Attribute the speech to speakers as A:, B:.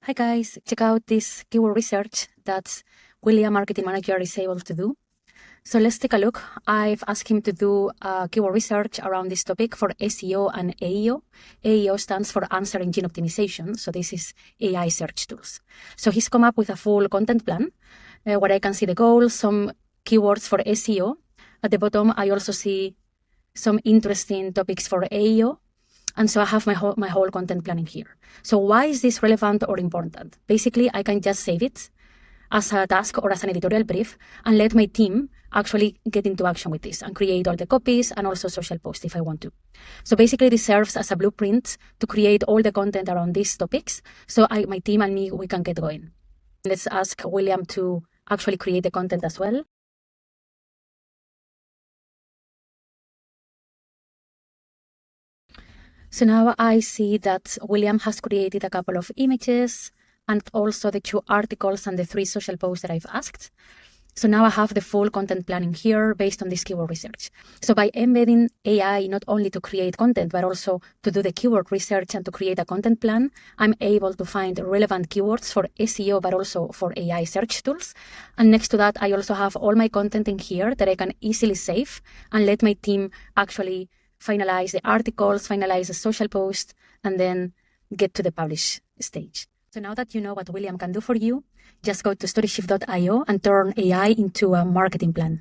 A: Hi guys, check out this keyword research that William, marketing manager, is able to do. So let's take a look. I've asked him to do keyword research around this topic for SEO and AEO. AEO stands for Answer Engine Optimization. So this is AI search tools. So he's come up with a full content plan where I can see the goals, some keywords for SEO. At the bottom, I also see some interesting topics for AEO. And so I have my whole content planning here. So why is this relevant or important? Basically, I can just save it as a task or as an editorial brief and let my team actually get into action with this and create all the copies and also social posts if I want to. So basically, this serves as a blueprint to create all the content around these topics. So my team and me, we can get going. Let's ask William to actually create the content as well. So now I see that William has created a couple of images and also the 2 articles and the 3 social posts that I've asked. So now I have the full content planning here based on this keyword research. So by embedding AI not only to create content, but also to do the keyword research and to create a content plan, I'm able to find relevant keywords for SEO, but also for AI search tools. And next to that, I also have all my content in here that I can easily save and let my team actually finalize the articles, finalize the social post, and then get to the publish stage. So now that you know what William can do for you, just go to StoryChief.io and turn AI into a marketing plan.